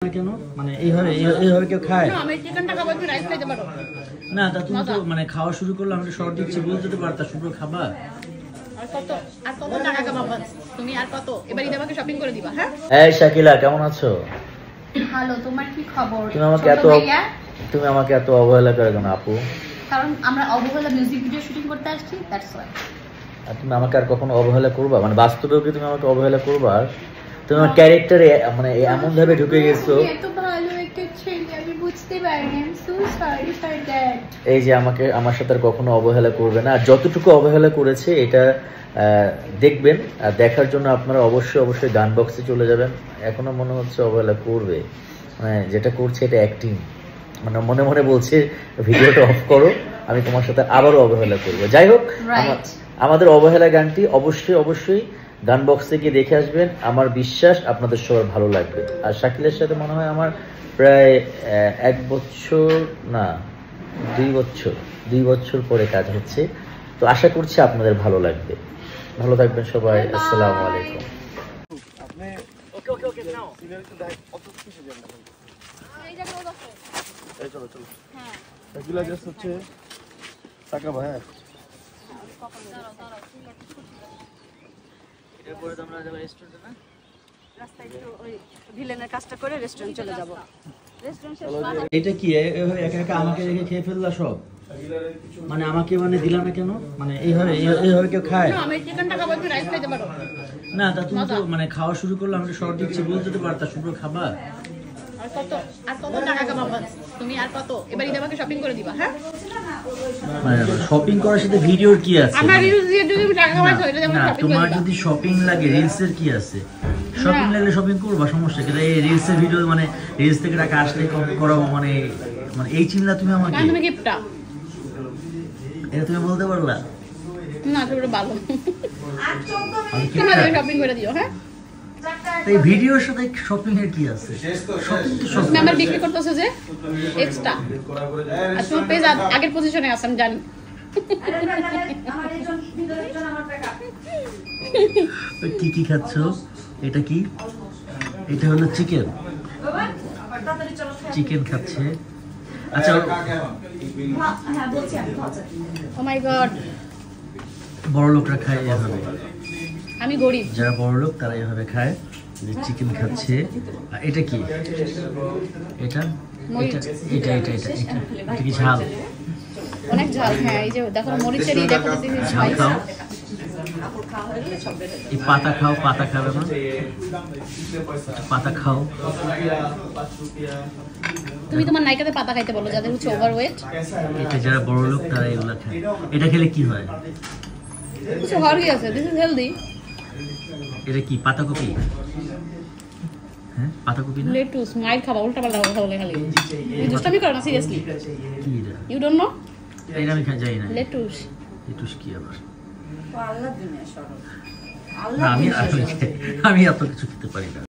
কেন মানে এইভাবে কেউ খায় না? আমি চিকেনটা খাবো, তুমি রাইস খাইতে পারো না। তা তুমি তো মানে খাওয়া শুরু করলে আমি শর্ট দিচ্ছি বলতে তো পারতা শুধু খাবা। আর কত টাকা কামাবা তুমি? আর কত? এবার ঈদে আমাকে শপিং করে দিবা। হ্যাঁ এই শাকিলা, কেমন আছো? ভালো। তোমার কি খবর? তুমি আমাকে এত অবহেলা করে কেন আপু? কারণ আমরা অবহেলা মিউজিক ভিডিও শুটিং করতে আসছি, দ্যাটস ওয়াই। আর তুমি আমাকে আর কখনো অবহেলা করবা? মানে বাস্তবেও কি তুমি আমাকে অবহেলা করবা? তুমি আমার ক্যারেক্টারে মানে এমন ভাবে ঢুকে গেছো। এত ভালো একটা ছেলে, আমি বুঝতে পারিনি। I am so sorry for that. এই যে আমার সাথে আর কখনো অবহেলা করবে না। আর যতটুকু অবহেলা করেছে এটা দেখবেন। আর দেখার জন্য আপনারা অবশ্যই গান বক্সে চলে যাবেন। এখনো মনে হচ্ছে অবহেলা করবে, মানে যেটা করছে এটা অ্যাক্টিং। মানে মনে মনে বলছে ভিডিওটা অফ করো, আমি তোমার সাথে আবারও অবহেলা করবো। যাই হোক, আমাদের অবহেলা গানটি অবশ্যই গান বক্সে গিয়ে দেখে আসবেন। আমার বিশ্বাস আপনাদের সবার ভালো লাগবে। আর শাকিলের সাথে মনে হয় আমার প্রায় 1 বছর না 2 বছর পরে কাজ হচ্ছে। তো আশা করছি আপনাদের ভালো লাগবে। ভালো থাকবেন সবাই। আসসালামু আলাইকুম। এটা কি একা একা আমাকে রেখে খেয়ে ফেললা সব? মানে আমাকে মানে দিলা না কেন? মানে এইভাবে কেউ খায় না? আমি চিকেনটা খাবো, তুমি রাইস খাইতে পারো না। তা তুমি তো মানে খাওয়া শুরু করলে আমি শর্ট দিচ্ছি বলতে তো পারতা শুধু খাবা। আর কত টাকা কামাবা তুমি? আর কত? এবার ঈদে আমাকে শপিং করে দিবা। হ্যাঁ মানে শপিং করার সাথে ভিডিওর কি আছে? আমার রিলস দিয়ে যদি তুমি টাকা কামাইছো, এটা যেমন না, শপিং তোমার করে দিবা। যদি শপিং লাগে রিলসের কি আছে? শপিং লাগলে শপিং করবা, সমস্যা কি? এই রিলসের ভিডিও মানে রিলস থেকে টাকা আসলে করাবো মানে মানে এই চিন্তা তুমি আমাকে? তুমি গিফটটা এটা তুমি বলতে পারলা না? তুমি ভালো, আমি কি তুমি শপিং করে দিও। হ্যাঁ এই ভিডিওর সাথে শপিং এর কি আছে? শপিং তো শপিং। তুমি আমার বিক্রি করতেছো যে এক্সট্রা, আর তোমার পেজ আগের পজিশনে আছে আমি জানি। কি খাচ্ছো? এটা কি? এটা হলো চিকেন খাচ্ছে। আচ্ছা, ও মাই গড, বড় লোকরা খায় এভাবে। আমি গরিব। যারা বড় লোক তারা এভাবে খায়। যে চিকেন খাচ্ছে। আর এটা কি? এটা কি ঝাল? অনেক ঝাল। হ্যাঁ, এই যে দেখো মরিচেরই দেখো ঝাল খাও। এই পাতা খাও। পাতা খাবে না? পাতা খাও। তুমি তোমার নায়িকাদের পাতা খাইতে বলো, যাদের হচ্ছে ওভারওয়েট। এটা যারা বড় লোক তারা এগুলো খায়। এটা খেলে কি হয়? কিছু হওয়ার কি আছে? This is healthy. এটা কি? পাতাকপি? হ্যাঁ, পাতাকপি না? লেটুস। মাইর খাবা, উল্টা পাল্টা কথা বলে খালি। তুমি দুষ্টামি করো না? সিরিয়াসলি কি এটা? You don't know? এটা আমি জানি না। লেটুস কি আবার? না, আমি এত কিছু খেতে পারি না।